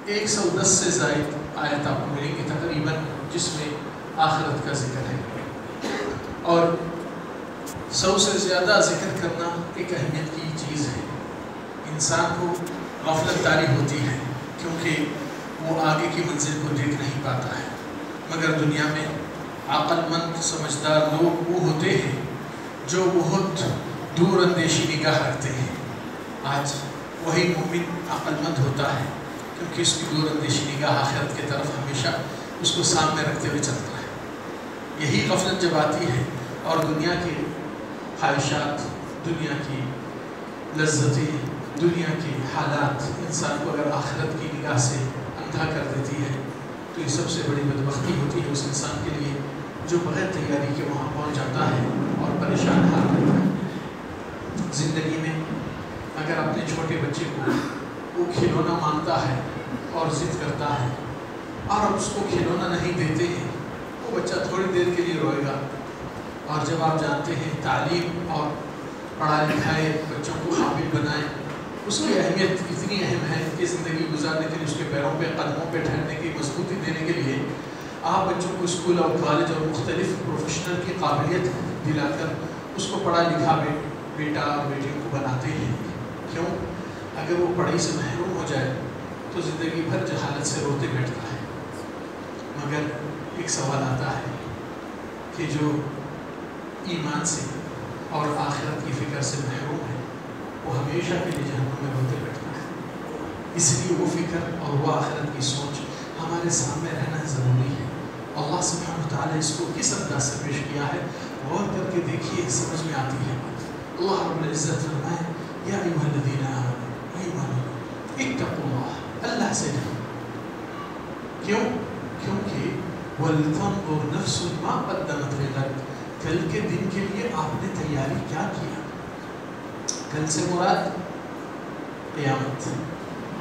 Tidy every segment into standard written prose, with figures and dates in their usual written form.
110 سے زائد آیت آپ کو ملیں گی تقریباً جس میں آخرت کا ذکر ہے، اور 100 سے زیادہ ذکر کرنا ایک اہمیت کی چیز ہے۔ انسان کو غفلت طاری ہوتی ہے کیونکہ وہ آگے کی منزل کو دیکھ نہیں پاتا ہے، مگر دنیا میں عقل مند سمجھدار لوگ وہ ہوتے ہیں جو بہت دور اندیشی نگاہ رکھتے ہیں۔ آج وہی مومن عقل مند ہوتا ہے کیونکہ اس کی دور اندیشی نگاہ آخرت کی طرف ہمیشہ اس کو سامنے رکھتے ہوئے چلتا ہے۔ یہی غفلت جب آتی ہے اور دنیا کے خواہشات، دنیا کی لذتیں، دنیا کے حالات انسان کو اگر آخرت کی نگاہ سے اندھا کر دیتی ہے تو یہ سب سے بڑی بدبختی ہوتی ہے اس انسان کے لیے جو بغیر تیاری کے وہاں پہنچ جاتا ہے اور پریشان حال رہتا ہے۔ زندگی میں اگر اپنے چھوٹے بچے کو وہ کھلونا مانگتا ہے اور ضد کرتا ہے اور آپ اس کو کھلونا نہیں دیتے ہیں، وہ بچہ تھوڑی دیر کے لیے روئے گا، اور جب آپ جانتے ہیں تعلیم اور پڑھا لکھائے بچوں کو قابل بنائیں، اس کی اہمیت اتنی اہم ہے کہ زندگی گزارنے کے لیے اس کے پیروں پہ قدموں پہ ٹھہرنے کی مضبوطی دینے کے لیے آپ بچوں کو اسکول اور کالج اور مختلف پروفیشنل کی قابلیت دلا کر اس کو پڑھا لکھا بیٹا اور بیٹیوں کو بناتے ہیں۔ کیوں؟ اگر وہ پڑھائی سے محروم ہو جائے تو زندگی بھر جہالت سے روتے بیٹھتا ہے۔ مگر ایک سوال آتا ہے کہ جو ایمان سے اور آخرت کی فکر سے محروم ہے وہ ہمیشہ کے لیے جہنم میں روتے بیٹھتا ہے۔ اس لیے وہ فکر اور وہ آخرت کی سوچ ہمارے سامنے رہنا ضروری ہے۔ اللہ سبحانہ وتعالی اس کو کس انداز سے پیش کیا ہے غور کر کے دیکھیے، سمجھ میں آتی ہے۔ اللہ رب العزت فرمائے یا ایھا الذین آمنوا، ایمان اتقوا اللہ، اللہ سے ڈرو۔ کیوں؟ کیونکہ وَلْتَنظُرْ نَفْسٌ مَا قَدَّمَتْ لِغَدٍ، کل کے دن کے لیے آپ نے تیاری کیا کیا؟ کل سے مراد قیامت،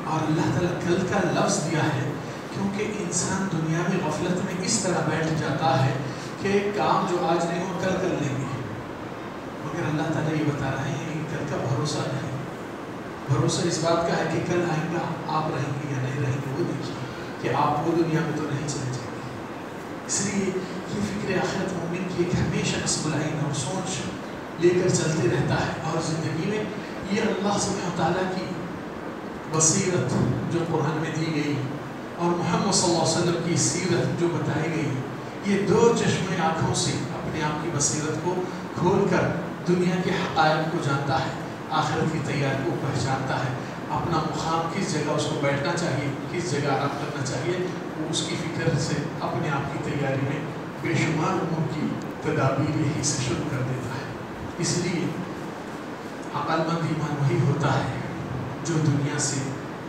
اور اللہ تعالیٰ کل کا لفظ دیا ہے کیونکہ انسان دنیا میں غفلت میں اس طرح بیٹھ جاتا ہے کہ کام جو آج نہیں ہو کل کر لیں گے، مگر اللہ تعالیٰ یہ بتا رہے ہیں کہ کل کا بھروسہ نہیں، بھروسہ اس بات کا ہے کہ کل آئیں گا، آپ رہیں گے یا نہیں رہیں گے وہ دیکھیے کہ آپ وہ دنیا میں تو نہیں چلے جائیں گے۔ اس لیے یہ فکر آخرت مومن کی ایک ہمیشہ نصب العین اور سوچ لے کر چلتے رہتا ہے، اور زندگی میں یہ اللہ سبحانہ وتعالیٰ کی بصیرت جو قرآن میں دی گئی اور محمد صلی اللہ علیہ وسلم کی سیرت جو بتائی گئی، یہ دو چشمے آنکھوں سے اپنے آپ کی بصیرت کو کھول کر دنیا کے حقائق کو جانتا ہے، آخرت کی تیاری کو پہچانتا ہے، اپنا مقام کس جگہ اس کو بیٹھنا چاہیے، کس جگہ آرام کرنا چاہیے، وہ اس کی فکر سے اپنے آپ کی تیاری میں بے شمار امور کی تدابیر یہی سے شروع کر دیتا ہے۔ اس لیے عقل مند ایمان وہی ہوتا ہے جو دنیا سے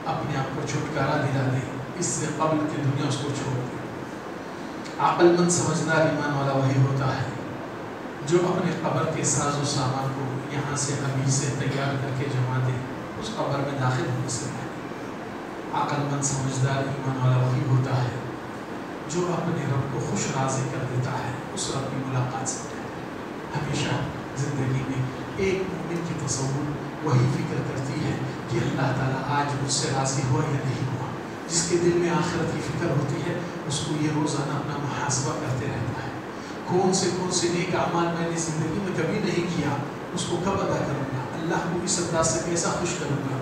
اپنے آپ کو چھٹکارا دلا دے، اس سے قبل کہ دنیا اس کو چھوڑ دے۔ عقل مند سمجھدار ایمان والا وہی ہوتا ہے جو اپنے قبر کے ساز و سامان کو یہاں سے ابھی سے تیار کر کے جما دے اس قبر میں داخل ہونے سے پہلے۔ عقل مند سمجھدار ایمان والا وہی ہوتا ہے جو اپنے رب کو خوش راضی کر دیتا ہے اس رب کی ملاقات سے پہلے۔ ہمیشہ زندگی میں ایک مومن کی تصور وہی فکر کرتی ہے کہ اللہ تعالیٰ آج مجھ سے راضی ہوا یا نہیں ہوا۔ جس کے دل میں آخرت کی فکر ہوتی ہے اس کو یہ روزانہ اپنا محاسبہ کرتے رہتا ہے، کون سے نیک اعمال میں نے زندگی میں کبھی نہیں کیا، اس کو کب ادا کروں گا، اللہ کو اس انداز سے کیسا خوش کروں گا۔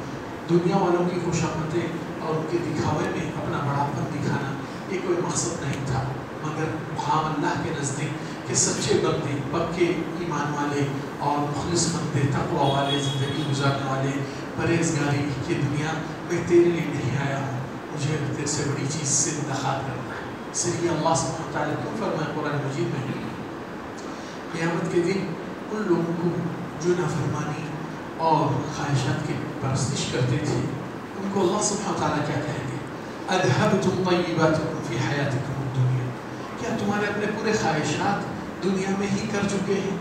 دنیا والوں کی خوشامدیں اور ان کے دکھاوے میں اپنا بڑاپن دکھانا یہ کوئی مقصد نہیں تھا، مگر مقام اللہ کے نزدیک کہ سچے بندے، پکے ایمان والے اور مخلص بندے، تقویٰ والے، زندگی گزارنے والے، پرہیزگاری کی دنیا میں تیرے لیے نہیں آیا ہوں، مجھے تیرے سے بڑی چیز سے ملاقات کرنا ہے۔ اس لیے اللہ سبحانہ وتعالیٰ کیوں فرمایا قرآن مجید میں قیامت کے دن ان لوگوں کو جو نافرمانی اور خواہشات کی پرستش کرتے تھے ان کو اللہ سبحانہ وتعالیٰ کیا کہیں گے؟ اذهبتم طیباتکم فی حیاتکم الدنیا، کیا تمہارے اپنے پورے خواہشات دنیا میں ہی کر چکے ہیں؟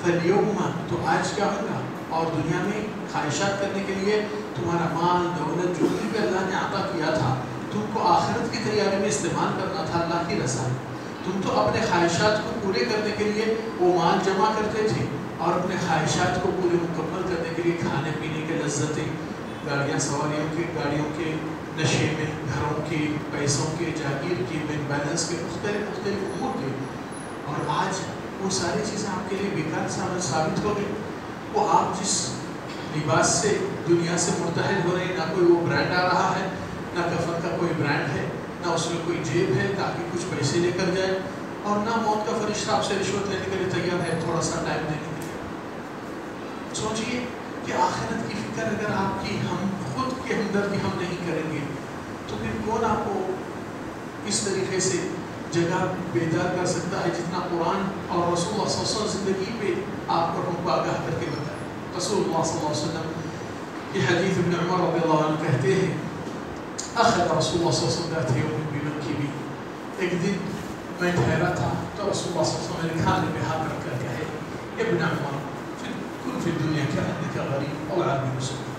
فَالْيَوْمَ، تو آج کیا ہوگا؟ اور دنیا میں خواہشات کرنے کے لیے تمہارا مال دولت جو بھی اللہ نے عطا کیا تھا تم کو آخرت کی تیاری میں استعمال کرنا تھا اللہ کی رضا میں۔ تم تو اپنے خواہشات کو پورے کرنے کے لیے وہ مال جمع کرتے تھے اور اپنے خواہشات کو پورے مکمل کرنے کے لیے کھانے پینے کے لذتیں، گاڑیوں کے نشے میں، گھروں کے، پیسوں کے، جاگیر کے، بینک بیلنس کے، مختلف امور کے، اور آج وہ ساری چیزیں آپ کے لیے بیکار ثابت ہو گئی. وہ آپ جس لباس سے دنیا سے مرتحل ہو رہے ہیں، نہ کوئی وہ برانڈ آ رہا ہے، نہ کفن کا کوئی برانڈ ہے، نہ اس میں کوئی جیب ہے تاکہ کچھ پیسے لے کر جائے، اور نہ موت کا فرشتہ آپ سے رشوت لینے کے لیے تیار ہے تھوڑا سا ٹائم دینے کے لیے. سوچئے کہ آخرت کی فکر اگر آپ کی ہم خود کی ہمدردی ہم نہیں کریں گے تو پھر کون آپ کو اس طریقے سے جگہ بیدار کر سکتا ہے جتنا قرآن اور رسول اللہ صلی اللہ علیہ وسلم زندگی پہ آپ کو ہم کو آگاہ کر کے بتائے. رسول اللہ صلی اللہ علیہ وسلم کی حدیث ابن عمر رضی اللہ عنہ کہتے ہیں اخذ رسول اللہ صلی اللہ علیہ وسلم ذات یوم بمنکبی، ایک دن میں ٹھہرا تھا تو رسول اللہ صلی اللہ علیہ وسلم میرے کھانے پہ ہاتھ رکھ کر کہے ابن عمر کن فی الدنیا کأنک غریب او عابر سبیل.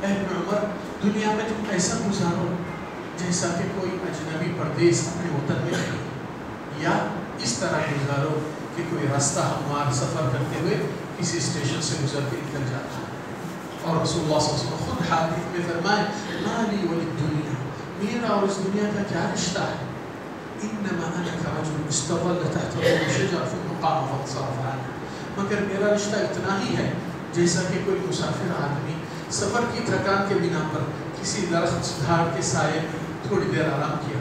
اے ابن عمر دنیا میں تم ایسا گزارو جیسا کہ کوئی اجنبی پردیس اپنے وطن میں نہیں، یا اس طرح گزارو کہ کوئی راستہ ہموار سفر کرتے ہوئے کسی اسٹیشن سے گزر کے نکل جاتا ہے. اور رسول اللہ صلی اللہ علیہ وسلم خود حدیث میں فرمائے ما لی وللدنیا، میرا اور اس دنیا کا کیا رشتہ ہے، انما انا کرجل استظل تحت ظل شجر ثم قام فانصرف عنه، مگر میرا رشتہ اتنا ہی ہے جیسا کہ کوئی مسافر آدمی سفر کی تھکان کے بنا پر کسی درخت جھاڑ کے سائے میں تھوڑی دیر آرام کیا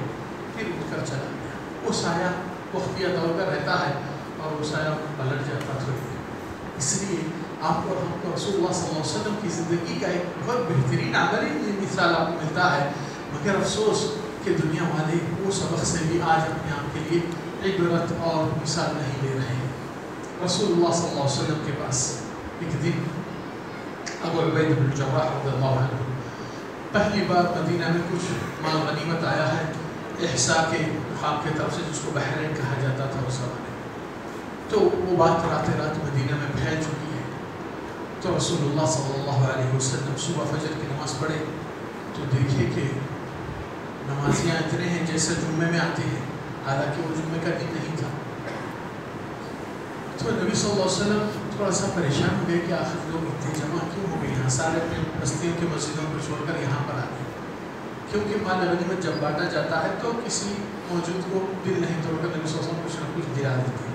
پھر اٹھ کر چلا گیا. وہ سایہ وقتیہ دور کا رہتا ہے اور وہ سایہ پلٹ جاتا تھوڑی دیر. اس لیے آپ کو ہم کو رسول اللہ صلی اللہ علیہ وسلم کی زندگی کا ایک بہت بہترین عملی مثال آپ کو ملتا ہے، مگر افسوس کہ دنیا والے وہ سبق سے بھی آج اپنے آپ کے لیے عبرت اور مثال نہیں لے رہے ہیں. رسول اللہ صلی اللہ علیہ وسلم کے پاس ایک دن ابو عبیدہ بن جراح رضی اللہ عنہ پہلی بار مدینہ میں کچھ مال غنیمت آیا ہے احسا کے مقام کی طرف سے، جس کو بحرین کہا جاتا تھا اس زمانے میں. تو وہ بات رات مدینہ میں پھیل چکی ہے. تو رسول اللہ صلی اللہ علیہ وسلم صبح فجر کی نماز پڑھے تو دیکھے کہ نمازیاں اتنے ہیں جیسے جمعے میں آتے ہیں، حالانکہ وہ جمعے کا دن نہیں تھا. تو نبی صلی اللہ علیہ وسلم تھوڑا سا پریشان ہو گئے کہ آخر لوگ اتنے جمع کیوں ہو گئے یہاں، سارے اپنے بستیوں کے مسجدوں کو چھوڑ کر یہاں پر آ گئے. کیونکہ مال غنیمت جب بانٹا جاتا ہے تو کسی موجود کو دل نہیں توڑ کر نبی صلی اللہ علیہ وسلم کچھ نہ کچھ دلا دیتے ہیں.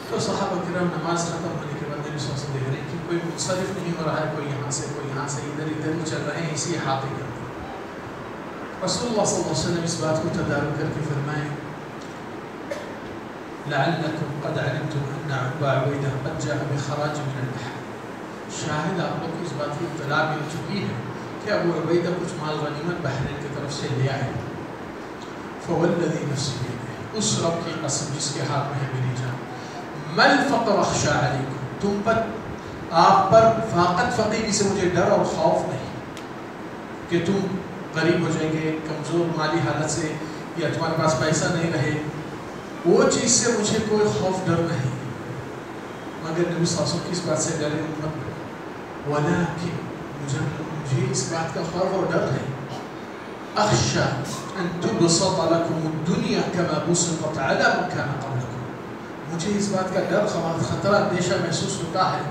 تو صحابہ کرام نماز ختم ہونے کے بعد نبی صلی اللہ علیہ وسلم دیکھ رہے ہیں کہ کوئی منصرف نہیں ہو رہا ہے، کوئی یہاں سے کوئی یہاں سے، ادھر ہی چل رہے ہیں، اسی ہاتھ ہی کرتے. رسول اللہ صلی اللہ علیہ وسلم اس بات کو تدارک کر کے فرمائے لعلکم قد علمتم ان ابا عبیدہ قد جاء بخراج من البحر، شاہد آپ لوگ کو اس بات کی اطلاع مل چکی ہے کہ ابو عبیدہ کچھ مال غنیمت بحرین کی طرف سے لے آئے. فوالذی نفسی بیدہ، اس رب کی قسم جس کے ہاتھ میں ہے میری جان، مل فقر اخشى علیکم، تم پر آپ پر فاقت فقیری سے مجھے ڈر اور خوف نہیں کہ تم غریب ہو جائیں گے، کمزور مالی حالت سے، یا تمہارے پاس پیسہ نہیں رہے، وہ چیز سے مجھے کوئی خوف ڈر نہیں. مگر نبی صلی اللہ علیہ وسلم کی اس بات سے ڈرے امت، ولیکن مجھے اس بات کا خوف اور ڈر ہے اخشى ان تبسط لكم الدنيا كما بسطت على من كان قبلكم، مجھے اس بات کا ڈر خطرہ اندیشہ محسوس ہوتا ہے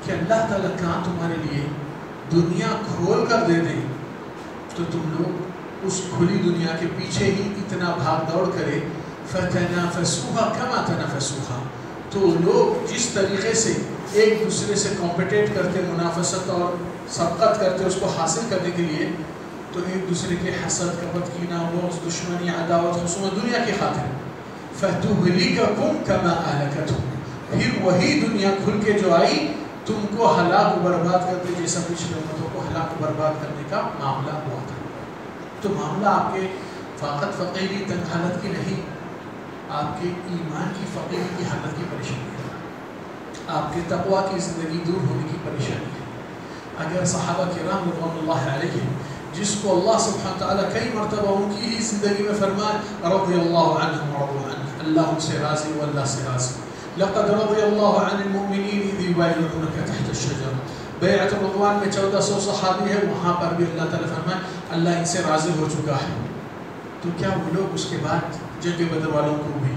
کہ اللہ تعالیٰ کہاں تمہارے لیے دنیا کھول کر دے دے تو تم لوگ اس کھلی دنیا کے پیچھے ہی اتنا بھاگ دوڑ کرے. فَتَنَافَسُوهَا كَمَا تَنَافَسُوهَا، تو لوگ جس طریقے سے ایک دوسرے سے کمپیٹیٹ کرتے، منافست اور سبقت کرتے اس کو حاصل کرنے کے لیے، تو ایک دوسرے کے حسد، کپٹ، کینہ، بغض، دشمنی، عداوت، خصومت دنیا کی خاطر. فَتُهْلِكَكُمْ كَمَا أَهْلَكَتْهُمْ، پھر وہی دنیا کھل کے جو آئی تم کو ہلاک و برباد کرتے جیسا پچھلے امتوں کو ہلاک و برباد کرنے کا معاملہ ہوا تھا. تو معاملہ آپ کے فاقت فقیری تنگ حالت کی نہیں، آپ کے ایمان کی فقیری کی حالت کی پریشانی ہے، آپ کے تقویٰ کی زندگی دور ہونے کی پریشانی ہے. اگر صحابہ کرام رضوان اللہ علیہم جس کو اللہ سبحانہ تعالیٰ کئی مرتبہ ان کی ہی زندگی میں فرمائے رضی اللہ عنہم ورضوا عنہ، اللہ ان سے راضی و اللہ سے راضی. لقد رضی اللہ عن المؤمنین اذ یبایعونک تحت الشجر، بیعت رضوان میں 1400 صحابی ہے، وہاں پر بھی اللہ تعالیٰ فرمائے اللہ ان سے راضی ہو چکا ہے. تو کیا وہ لوگ اس کے بعد جنگ بدر والوں کو بھی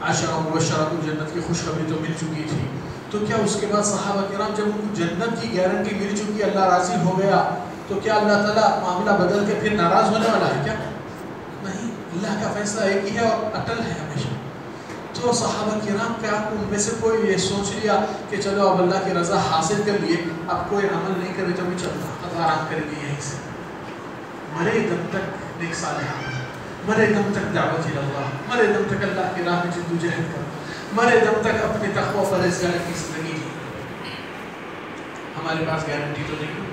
عشرہ مبشرہ کو جنت کی خوشخبری تو مل چکی تھی، تو کیا اس کے بعد صحابہ کرام جب ان کو جنت کی گارنٹی مل چکی، اللہ راضی ہو گیا، تو کیا اللہ تعالیٰ معاملہ بدل کے پھر ناراض ہونے والا ہے کیا؟ نہیں، اللہ کا فیصلہ ایک ہی ہے اور اٹل ہے ہمیشہ۔ تو صحابہ کرام کیا ان میں سے کوئی یہ سوچ لیا کہ چلو اب اللہ کی رضا حاصل کر لیے، اب کوئی عمل نہیں کرے تو بھی چلتا، اب آرام کریں گے یہیں سے، مرے دم تک نیک صالحہ، مرے دم تک دعوت اللہ، مرے دم تک اللہ کی راہ میں جدوجہد کر، مرے دم تک اپنے تقوی و پرہیزگاری کی زندگی جی۔ ہمارے پاس گارنٹی تو نہیں،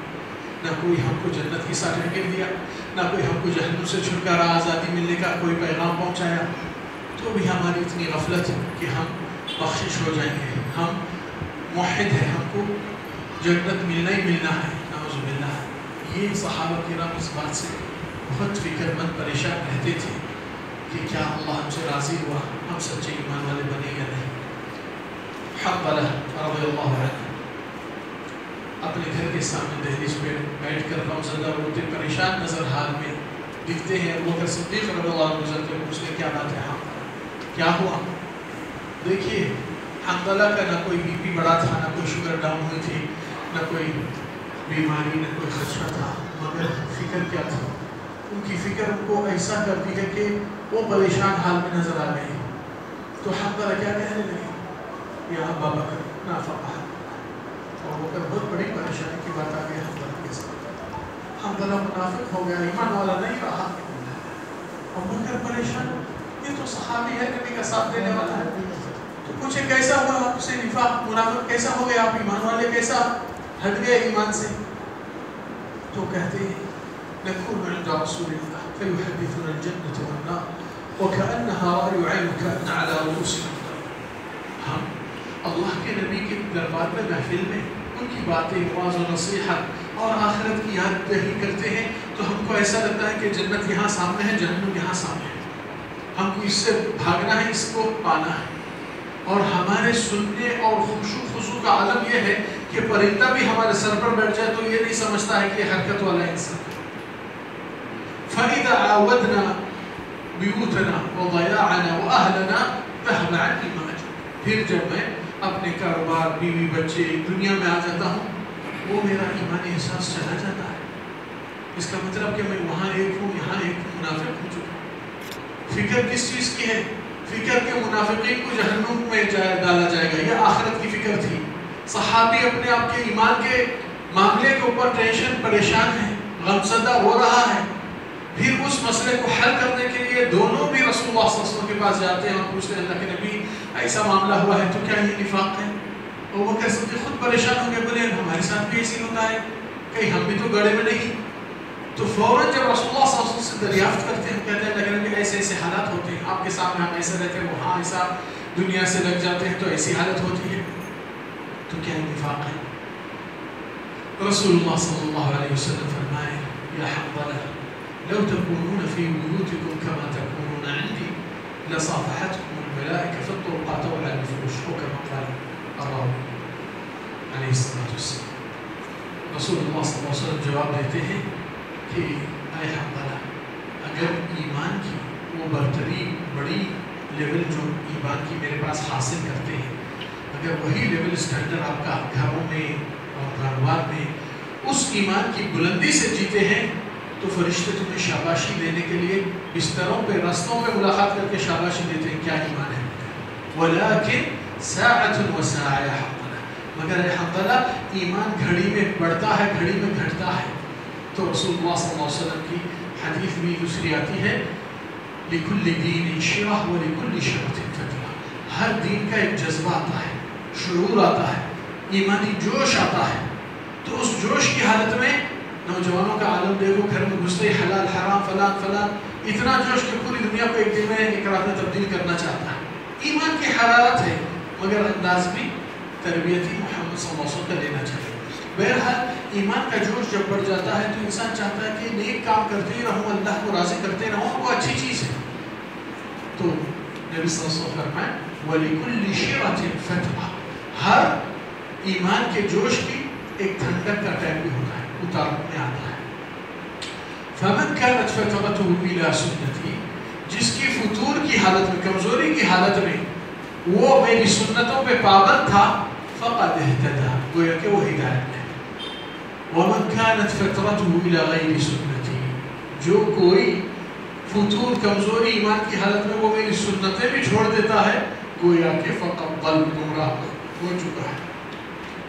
نہ کوئی ہم کو جنت کی سرٹیفکیٹ دیا، نہ کوئی ہم کو جہنم سے چھٹکارا آزادی ملنے کا کوئی پیغام پہنچایا، تو بھی ہماری اتنی غفلت کہ ہم بخشش ہو جائیں گے، ہم موحد ہیں، ہم کو جنت ملنا ہی ملنا ہے، نعوذ باللہ۔ یہ صحابہ کرام اس بات سے بہت فکر مند پریشان رہتے تھے کہ کیا اللہ ہم سے راضی ہوا، ہم سچے ایمان والے بنے یا نہیں۔ حنظلہ رضی اللہ عنہ اپنے گھر کے سامنے دہلیز پہ بیٹھ کر غمزدہ روتے پریشان نظر حال میں دکھتے ہیں، ابو بکر صدیق رضی اللہ عنہ گزر کے پوچھتے کیا بات ہے، کیا ہوا؟ دیکھیے حنظلہ کا نہ کوئی بی پی بڑا تھا، نہ کوئی شوگر ڈاؤن ہوئی تھی، نہ کوئی بیماری، نہ کوئی خدشہ تھا، مگر فکر کیا تھا؟ ان کی فکر ان کو ایسا کرتی ہے کہ وہ پریشان حال میں نظر آ گئی۔ تو حنظلہ کیا کہنے لگے؟ یا ابا بکر نافق ہے، اور وہ بہت بڑی پریشانی کی بات آ گئی حنظلہ کے ساتھ۔ حنظلہ منافق ہو گیا، ایمان والا نہیں رہا، اور بکر پریشان، یہ تو صحابی ہے، نبی کا ساتھ دینے والا ہے۔ تو پوچھے کیسا ہوا آپ سے نفاق، منافق کیسا ہو گیا، آپ ایمان والے کیسا ہٹ گئے ایمان سے؟ تو کہتے ہیں نكون عند رسول الله فيحدثنا الجنة والنار وكأنها رأي عين كأن على رؤوسنا۔ ہم اللہ کے نبی کے دربار میں محفل میں ان کی باتیں، واعظ و نصیحت اور آخرت کی یاد دہی کرتے ہیں تو ہم کو ایسا لگتا ہے کہ جنت یہاں سامنے ہے، جہنم یہاں سامنے ہے، ہم کو اس سے بھاگنا ہے، اس کو پانا ہے۔ اور ہمارے سننے اور خشوع خضوع کا عالم یہ ہے کہ پرندہ بھی ہمارے سر پر بیٹھ جائے تو یہ نہیں سمجھتا ہے کہ یہ حرکت والا انسان ہے۔ فَإِذَا عَوَدْنَا بِيُوتَنَا وَضَيَاعَنَا وَأَهْلَنَا ذَهَبَ عَنِّي مَا أَجْرُ۔ پھر جب میں اپنے کاروبار، بیوی، بچے، دنیا میں آ جاتا ہوں، وہ میرا ایمانی احساس چلا جاتا ہے۔ اس کا مطلب کہ میں وہاں ایک ہوں، یہاں ایک ہوں، منافق ہو چکا ہوں۔ فکر کس چیز کی ہے؟ فکر کے منافقین کو جہنم میں ڈالا جائے گا، یہ آخرت کی فکر تھی۔ صحابی اپنے آپ کے ایمان کے معاملے کے اوپر ٹینشن، پریشان ہے، غمزدہ ہو رہا ہے۔ پھر اس مسئلے کو حل کرنے کے لیے دونوں بھی رسول اللہ صلی اللہ علیہ وسلم کے پاس جاتے ہیں اور پوچھتے ہیں اللہ کے نبی ایسا معاملہ ہوا ہے تو کیا یہ نفاق ہے؟ اور وہ کہتے ہیں خود پریشان ہو گئے، بولے ہمارے ساتھ بھی ایسی ہوتا ہے، کہیں ہم بھی تو گڑے میں نہیں۔ تو فوراً جب رسول اللہ صلی اللہ علیہ وسلم سے دریافت کرتے ہیں، کہتے ہیں اللہ کے نبی ایسے ایسے حالات ہوتے ہیں، آپ کے سامنے ہم ایسے رہتے ہیں، وہاں ایسا دنیا سے لگ جاتے ہیں تو ایسی حالت ہوتی ہے، تو کیا یہ نفاق ہے؟ رسول اللہ صلی اللہ علیہ وسلم فرمائے یا حنظلہ لو تكونون في بيوتكم كما تكونون عندي لصافحتكم الملائكة في الطرقات وعلى الفروش، وكما قال الراوي علیہ الصلوۃ والسلام۔ رسول اللہ صلی اللہ علیہ وسلم جواب دیتے ہیں کہ اے حنظلہ، اگر ایمان کی وہ برتری، بڑی لیول جو ایمان کی میرے پاس حاصل کرتے ہیں، اگر وہی لیول اسٹینڈرڈ آپ کا گھروں میں اور کاروبار میں اس ایمان کی بلندی سے جیتے ہیں تو فرشتے تمہیں شاباشی دینے کے لیے بستروں پہ، رستوں پہ ملاقات کر کے شاباشی دیتے ہیں، کیا ایمان ہے؟ وَلَكِنْ سَاعَةٌ وَسَاعَةٌ حَنظلہ، مگر اے حنظلہ ایمان گھڑی میں بڑھتا ہے، گھڑی میں گھٹتا ہے۔ تو رسول اللہ صلی اللہ علیہ وسلم کی حدیث بھی دوسری آتی ہے لِكُلِّ دِينٍ شِرَةٌ وَلِكُلِّ شَرَةٍ فَتْرَةٌ، ہر دین کا ایک جذبہ آتا ہے، شعور آتا ہے، ایمانی جوش آتا ہے۔ تو اس جوش کی حالت میں نوجوانوں کا عالم دیکھو، گھر میں گھستے حلال حرام فلان فلان، اتنا جوش کہ پوری دنیا کو ایک دن میں ایک رات میں تبدیل کرنا چاہتا ہے۔ ایمان کی حرارت ہے، مگر انداز بھی تربیتی محمد صلی اللہ علیہ وسلم کا لینا چاہیے۔ بہرحال ایمان کا جوش جب بڑھ جاتا ہے تو انسان چاہتا ہے کہ نیک کام کرتے ہی رہوں، اللہ کو راضی کرتے رہوں، وہ اچھی چیز ہے۔ تو نبی صلی اللہ علیہ وسلم فرمائے وَلِكُلِّ شِرَةٍ فَتْرَةٌ، ہر ایمان کے جوش کی ایک ٹھنڈک کا ٹائم بھی ہوتا ہے، اتار میں آتا ہے۔ فَمَنْ كَانَتْ فَتْرَتُهُ إِلَى سُنَّتِي، جس کی فتور کی حالت میں، کمزوری کی حالت میں وہ میری سنتوں پہ پابند تھا، فَقَدْ اهْتَدَى، گویا کہ وہ ہدایت میں، وَمَنْ كَانَتْ فِطْرَتُهُ إِلَى غَيْرِ سُنَّتِي، جو کوئی فتور کمزوری ایمان کی حالت میں وہ میری سنتیں بھی چھوڑ دیتا ہے گویا کہ فقط ضل گمراہ ہو چکا ہے۔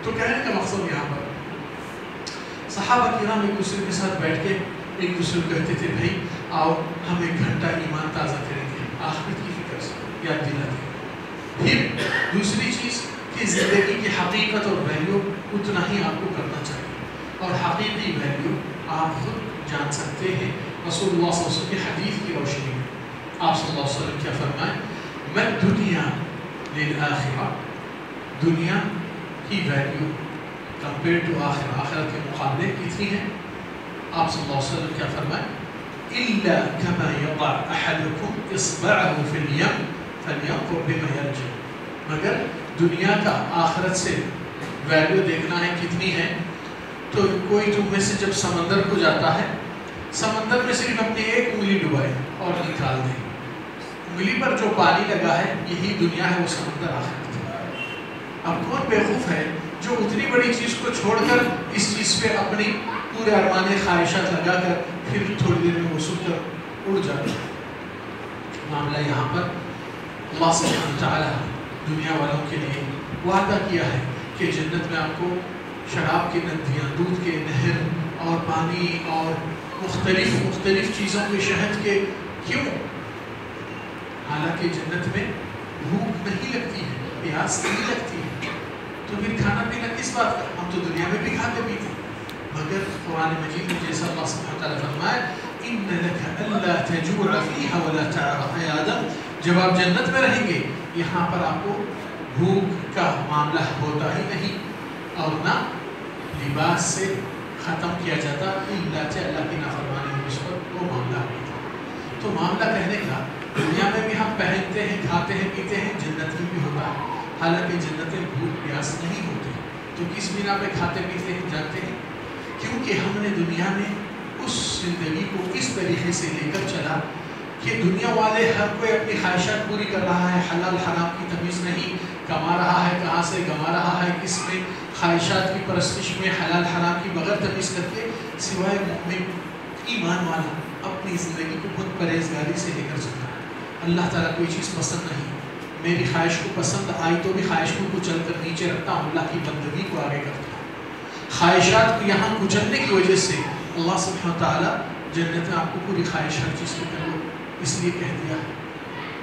تو کہنے کا مقصد یہاں پر صحابہ کرام ایک دوسرے کے ساتھ بیٹھ کے ایک دوسرے کو کہتے تھے بھائی آؤ ہم 1 گھنٹہ ایمان تازہ کریں گے، آخرت کی فکر سے یاد دلاتے ہیں۔ پھر دوسری چیز کہ زندگی کی حقیقت اور ویلیو اتنا ہی آپ کو کرنا چاہیے، اور حقیقی ویلیو آپ خود جان سکتے ہیں رسول اللہ صلی اللہ علیہ وسلم کی حدیث کی روشنی میں۔ آپ صلی اللہ علیہ وسلم کیا فرمائیں؟ من دنیا للآخرہ، دنیا کی ویلیو کمپیئر ٹو آخرہ، آخرت کے مقابلے کتنی ہے؟ آپ صلی اللہ علیہ وسلم کیا فرمائیں؟ إِلَّا كَمَا يَضَعْ أَحَدُكُمْ إِصْبَعَهُ فِي الْيَمِّ فَلْيَنْظُرْ بِمَا يَرْجِعُ، مگر دنیا کا آخرت سے ویلیو دیکھنا ہے کتنی ہے تو کوئی تم میں سے جب سمندر کو جاتا ہے، سمندر میں صرف اپنی 1 انگلی ڈبائے اور نکال دے، انگلی پر جو پانی لگا ہے یہی دنیا ہے، وہ سمندر آخرت ہے۔ اب کون بیوقوف ہے جو اتنی بڑی چیز کو چھوڑ کر اس چیز پہ اپنی پورے ارمان خواہشات لگا کر پھر تھوڑی دیر میں وصول کر اڑ جاتا ہے۔ معاملہ یہاں پر اللہ سبحانہ تعالیٰ دنیا والوں کے لیے وعدہ کیا ہے کہ جنت میں آپ کو شراب کی ندیاں، دودھ کے نہر اور پانی اور مختلف چیزوں کے شہد کے، کیوں؟ حالانکہ جنت میں بھوک نہیں لگتی ہے، پیاس نہیں لگتی ہے، تو پھر کھانا پینا کس بات کا؟ ہم تو دنیا میں بھی کھاتے پیتے ہیں، مگر قرآن مجید میں جیسا اللہ سبحانہ تعالیٰ فرمائے إِنَّ لَكَ أَلَّا تَجُوعَ فِيهَا وَلَا تَعْرَىٰ، اے آدم جب آپ جنت میں رہیں گے یہاں پر آپ کو بھوک کا معاملہ ہوتا ہی نہیں، اور نہ لباس سے ختم کیا جاتا، اللہ کی نافرمانی اس پر وہ معاملہ ہوتا۔ تو معاملہ کہنے کا دنیا میں بھی ہم پہنتے ہیں، کھاتے ہیں، پیتے ہیں، جنت میں بھی ہوتا ہے، حالانکہ جنت میں بھوک پیاس نہیں ہوتی۔ تو کس بنا پہ کھاتے پیتے ہیں جانتے ہیں؟ کیونکہ ہم نے دنیا میں اس زندگی کو اس طریقے سے لے کر چلا کہ دنیا والے ہر کوئی اپنی خواہشات پوری کر رہا ہے، حلال حرام کی تمیز نہیں، کما رہا ہے کہاں سے کما رہا ہے، کس میں، خواہشات کی پرستش میں، حلال حرام کی بغیر تمیز کر کے، سوائے مومن ایمان والا اپنی زندگی کو بہت پرہیزگاری سے لے کر چلتا ہے۔ اللہ تعالیٰ کوئی چیز پسند نہیں، میری خواہش کو پسند آئی تو بھی خواہش کو کچل کر نیچے رکھتا ہوں، اللہ کی بندگی کو آگے کرتا ہوں۔ خواہشات کو یہاں کچلنے کی وجہ سے اللہ سبحانہ تعالیٰ جنت میں آپ کو پوری خواہش ہر چیز کو کر لو اس لیے کہہ دیا ہے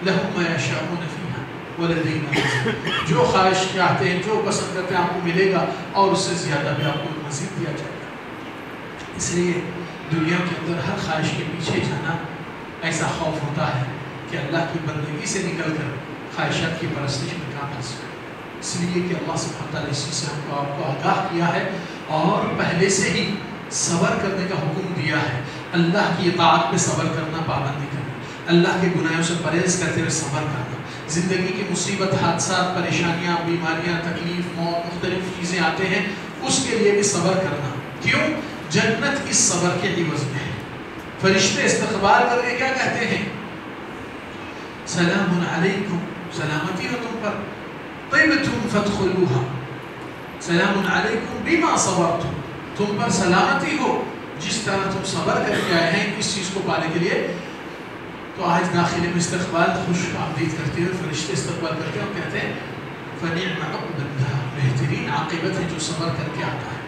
لَهُمْ مَا يَشَاءُونَ فِيهَا وَلَدَيْنَا مَزِيدٌ، جو خواہش چاہتے ہیں، جو پسند کرتے ہیں آپ کو ملے گا، اور اس سے زیادہ بھی آپ کو مزید دیا جائے گا۔ اس لیے دنیا کے اندر ہر خواہش کے پیچھے جانا ایسا خوف ہوتا ہے کہ اللہ کی بندگی سے نکل کر خواہشات کی پرستش میں کام پھنس گئے۔ اس لیے کہ اللہ سبحانہ تعالیٰ اسی سے ہم کو آپ کو آگاہ کیا ہے اور پہلے سے ہی صبر کرنے کا حکم دیا ہے، اللہ کی اطاعت پہ صبر کرنا، پابندی کرنا، اللہ کے گناہوں سے پرہیز کرتے ہوئے صبر کرنا۔ زندگی کی مصیبت، حادثات، پریشانیاں، بیماریاں، تکلیف، موت، مختلف چیزیں آتے ہیں، اس کے لیے بھی صبر کرنا۔ کیوں؟ جنت اس صبر کے عوض میں ہے۔ فرشتے استقبال کر کے کیا کہتے ہیں؟ سلام علیکم، سلامتی ہو تم پر، طیبتم فادخلوہا، سلام علیکم بما صبرتم، تم پر سلامتی ہو جس طرح تم صبر کر کے آئے ہیں اس چیز کو پانے کے لیے۔ تو آج داخلے میں استقبال خوش آمدید کرتے ہوئے فرشتے استقبال کرتے ہیں اور کہتے ہیں فَنِعْمَ عُقْبَى الدَّارِ، بہترین عاقبت ہے جو صبر کر کے آتا ہے۔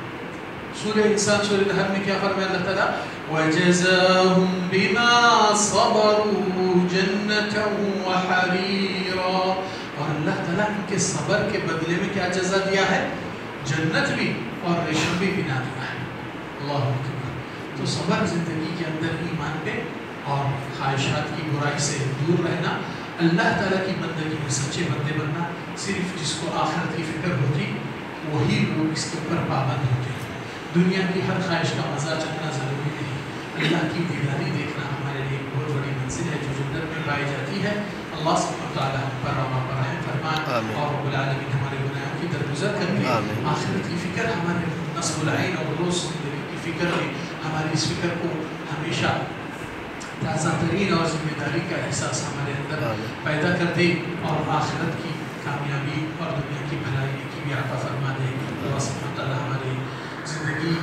سورہ انسان سورہ دہر میں کیا فرمایا اللہ تعالیٰ؟ وَجَزَاهُمْ بِمَا صَبَرُوا جَنَّةً وَحَرِيرًا، اور اللہ تعالیٰ ان کے صبر کے بدلے میں کیا جزا دیا ہے؟ جنت بھی اور ریشم بھی بنا دیا ہے۔ اللہ اکبر۔ تو صبر زندگی کے اندر ایمان پہ اور خواہشات کی برائی سے دور رہنا، اللہ تعالیٰ کی بندگی میں سچے بندے بننا، صرف جس کو آخرت کی فکر ہوتی وہی لوگ اس کے اوپر پابند ہوتے ہیں۔ دنیا کی ہر خواہش کا مزہ چکنا ضروری نہیں، اللہ کی دیداری دیکھنا ہمارے لیے ایک بہت بڑی منزل ہے جو جنت میں پائی جاتی ہے۔ اللہ سبحانہ تعالیٰ ہم پر رحم فرمائے اور رب العالمین ہمارے گناہوں کی درگزر کر کے آخرت کی فکر ہمارے نصب العین اور روز زندگی کی فکر میں ہماری اس فکر کو ہمیشہ تازہ ترین اور ذمہ داری کا احساس ہمارے اندر پیدا کر دے اور آخرت کی کامیابی اور دنیا کی بھلائی کی بھی عطا فرما دے۔ اللہ سبحانہ تعالیٰ ہماری زندگی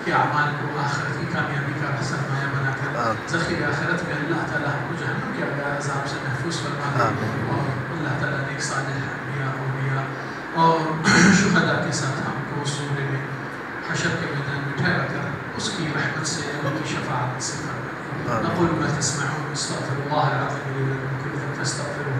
کہ اعمال کو آخرت کی کامیابی کا سرمایہ بنا کر ذخیر آخرت میں اللہ تعالیٰ ہم کو جہنم کے عذاب سے محفوظ فرما دے، اور اللہ تعالیٰ نے ایک صالح انبیاء اولیاء اور شہداء کے ساتھ ہم کو سورے میں حشر کے میدان میں ٹھہرا کر اس کی رحمت سے اور ان کی شفاعت سے فرما دے۔ نقول ما تسمعون استغفر الله العظيم لي ولكم كل ذنب فاستغفروه